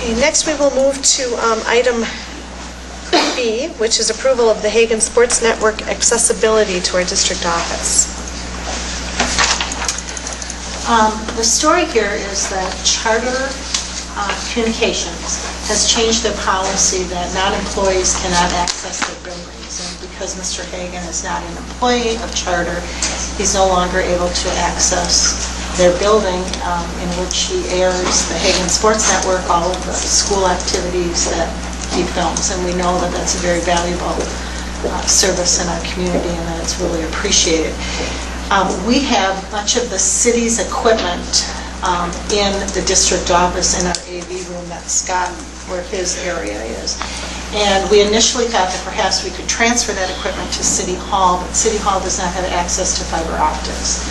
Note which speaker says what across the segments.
Speaker 1: Okay, next we will move to item B, which is approval of the Hagen Sports Network accessibility to our district office.
Speaker 2: The story here is that Charter Communications has changed their policy that non-employees cannot access their buildings. And because Mr. Hagen is not an employee of Charter, he's no longer able to access their building in which he airs the Hagen Sports Network, all of the school activities that he films. And we know that that's a very valuable service in our community and that it's really appreciated. We have much of the city's equipment in the district office in our AV room that's Scott, where his area is. And we initially thought that perhaps we could transfer that equipment to City Hall, but City Hall does not have access to fiber optics.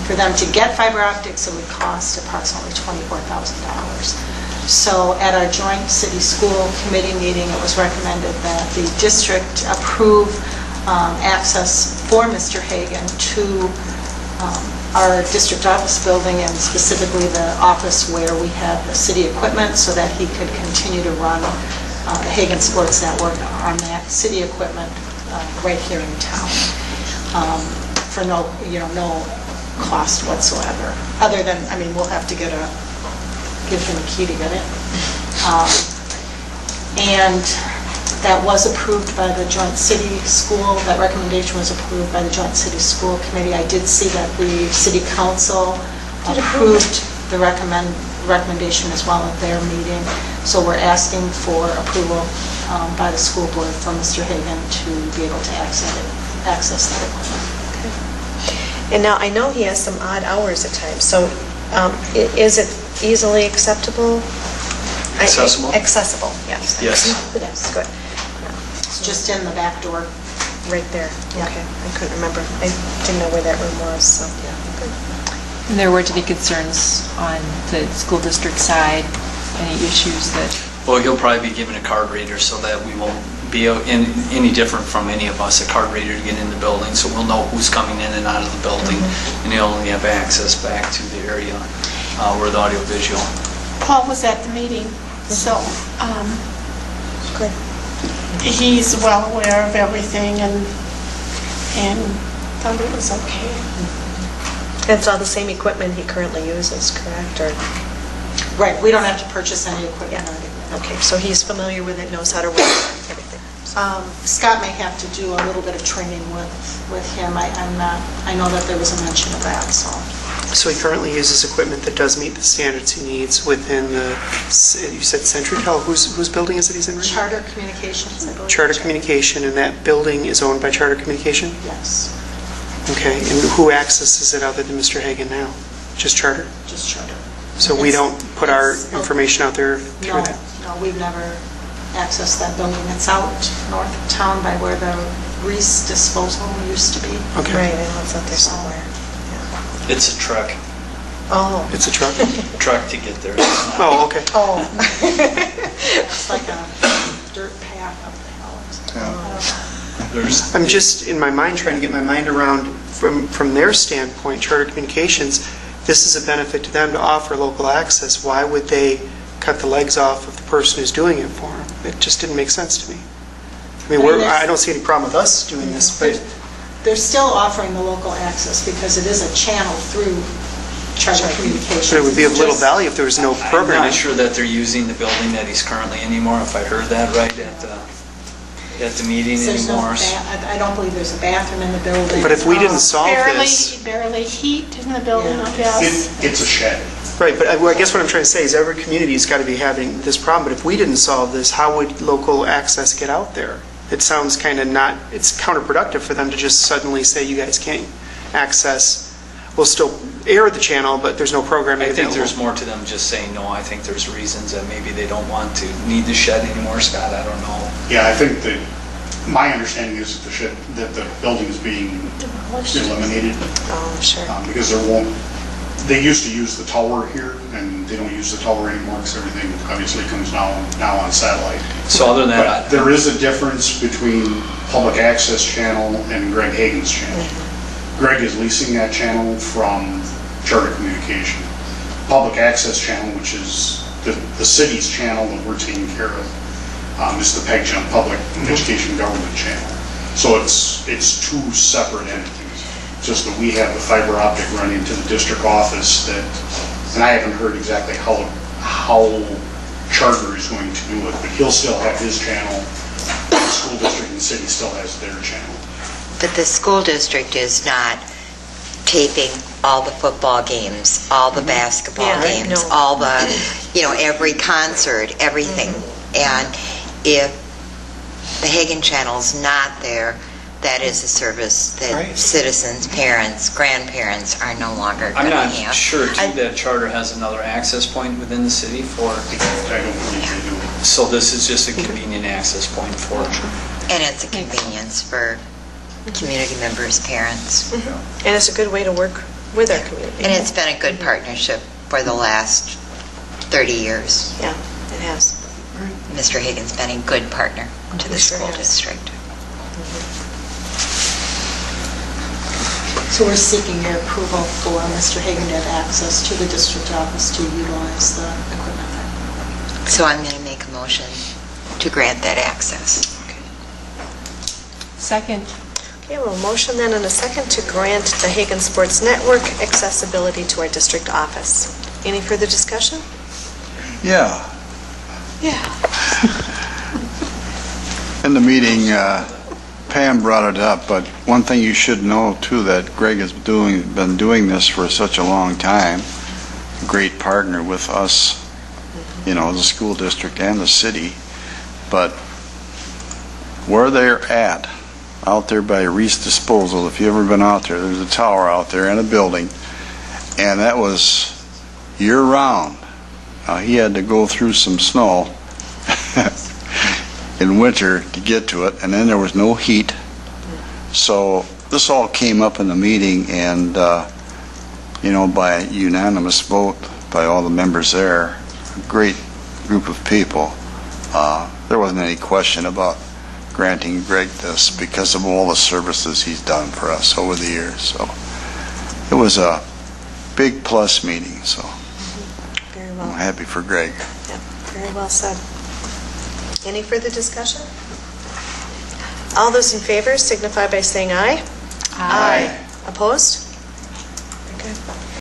Speaker 2: For them to get fiber optics, it would cost approximately $24,000. So at our joint city-school committee meeting, it was recommended that the district approve access for Mr. Hagen to our district office building, and specifically the office where we have the city equipment, so that he could continue to run the Hagen Sports Network on that city equipment right here in town for no cost whatsoever. Other than, I mean, we'll have to give him a key to get it. And that was approved by the joint city school. That recommendation was approved by the joint city school committee. I did see that the city council approved the recommendation as well at their meeting. So we're asking for approval by the school board for Mr. Hagen to be able to access that equipment.
Speaker 1: Okay. And now I know he has some odd hours at times, so is it easily acceptable?
Speaker 3: Accessible?
Speaker 1: Accessible, yes.
Speaker 3: Yes.
Speaker 1: Yes, good.
Speaker 2: It's just in the back door.
Speaker 1: Right there.
Speaker 2: Yeah.
Speaker 1: Okay, I couldn't remember. I didn't know where that room was, so, yeah, good.
Speaker 4: And there were to be concerns on the school district side, any issues that...
Speaker 3: Well, he'll probably be given a card reader so that we won't be any different from any of us, a card reader to get in the building, so we'll know who's coming in and out of the building, and he'll only have access back to the area where the audio-visual.
Speaker 5: Paul was at the meeting, so
Speaker 1: Good.
Speaker 5: he's well aware of everything and thought it was okay.
Speaker 1: It's all the same equipment he currently uses, correct? Or
Speaker 2: Right, we don't have to purchase any equipment.
Speaker 1: yeah. Okay, so he's familiar with it, knows how to work it, everything.
Speaker 2: Scott may have to do a little bit of training with him. I know that there was a mention of that, so.
Speaker 6: So he currently uses equipment that does meet the standards he needs within the, you said CenturyTel, whose building is it he's in right now?
Speaker 2: Charter Communications, I believe.
Speaker 6: Charter Communication, and that building is owned by Charter Communication?
Speaker 2: Yes,
Speaker 6: Okay, and who accesses it other than Mr. Hagen now? Just Charter?
Speaker 2: just Charter.
Speaker 6: So we don't put our information out there through
Speaker 2: No,
Speaker 6: that?
Speaker 2: no, we've never accessed that building. It's out north of town by where the Reese disposal used to be.
Speaker 6: Okay.
Speaker 1: Right, I know it's out there somewhere.
Speaker 3: It's a truck
Speaker 1: Oh.
Speaker 6: It's a truck?
Speaker 3: to get there.
Speaker 6: Oh, okay.
Speaker 1: Oh.
Speaker 2: It's like a dirt path up the hill.
Speaker 3: There's,
Speaker 6: I'm just, in my mind, trying to get my mind around, from their standpoint, Charter Communications, this is a benefit to them to offer local access. Why would they cut the legs off of the person who's doing it for them? It just didn't make sense to me. I mean, I don't see any problem with us doing this, but...
Speaker 2: They're still offering the local access because it is a channel through Charter Communications.
Speaker 6: But it would be of little value if there was no
Speaker 3: I'm
Speaker 6: programming.
Speaker 3: not sure that they're using the building that he's currently anymore, if I heard that right at the meeting
Speaker 2: There's no
Speaker 3: anymore.
Speaker 2: I don't believe there's a bathroom in the building.
Speaker 6: But if we didn't solve this...
Speaker 5: Barely heat in the building,
Speaker 2: Yeah.
Speaker 5: I guess.
Speaker 7: It's a shed.
Speaker 6: Right, but I guess what I'm trying to say is every community's got to be having this problem, but if we didn't solve this, how would local access get out there? It sounds kind of not, it's counterproductive for them to just suddenly say, you guys can't access, we'll still air the channel, but there's no programming
Speaker 3: I think
Speaker 6: available.
Speaker 3: there's more to them just saying no. I think there's reasons that maybe they don't want to need the shed anymore, Scott, I don't know.
Speaker 7: Yeah, I think that, my understanding is that the building is being eliminated.
Speaker 1: Oh, sure.
Speaker 7: Because they used to use the tower here, and they don't use the tower anymore because everything obviously comes now on satellite.
Speaker 3: So other than that,
Speaker 7: But there is a difference between public access channel and Greg Hagen's channel. Greg is leasing that channel from Charter Communication. Public access channel, which is the city's channel that we're taking care of is the PEG-CHM Public Education Government channel. So it's two separate entities. Just that we have the fiber optic running to the district office that, and I haven't heard exactly how Charter is going to do it, but he'll still have his channel. The school district and the city still has their channel.
Speaker 8: But the school district is not taping all the football games, all the basketball
Speaker 1: Yeah,
Speaker 8: games,
Speaker 1: no.
Speaker 8: all the, every concert, everything. And if the Hagen Channel's not there, that is a service that
Speaker 6: Right.
Speaker 8: citizens, parents, grandparents are no longer
Speaker 3: I'm
Speaker 8: going to
Speaker 3: not
Speaker 8: have.
Speaker 3: sure too that Charter has another access point within the city for,
Speaker 7: I don't believe they do.
Speaker 3: so this is just a convenient access point for it.
Speaker 8: And it's a convenience for community members, parents.
Speaker 1: And it's a good way to work with our community.
Speaker 8: And it's been a good partnership for the last 30 years.
Speaker 1: Yeah, it has.
Speaker 8: Mr. Hagen's been a good partner to the
Speaker 1: He sure
Speaker 8: school
Speaker 1: has.
Speaker 8: district.
Speaker 2: So we're seeking your approval for Mr. Hagan to have access to the district office to utilize the equipment there.
Speaker 8: So I'm going to make a motion to grant that access.
Speaker 4: Second.
Speaker 1: Okay, well, a motion then and a second to grant the Hagen Sports Network accessibility to our district office. Any further discussion?
Speaker 9: Yeah.
Speaker 1: Yeah.
Speaker 9: In the meeting, Pam brought it up, but one thing you should know too, that Greg has been doing this for such a long time, great partner with us, the school district and the city, but where they're at, out there by Reese Disposal, if you've ever been out there, there's a tower out there and a building, and that was year-round. He had to go through some snow in winter to get to it, and then there was no heat. So this all came up in the meeting, and by unanimous vote by all the members there, a great group of people. There wasn't any question about granting Greg this because of all the services he's done for us over the years. So it was a big plus meeting, so
Speaker 1: Very
Speaker 9: I'm
Speaker 1: well.
Speaker 9: happy for Greg.
Speaker 1: Yep, very well said. Any further discussion? All those in favor signify by saying aye. Aye. Opposed?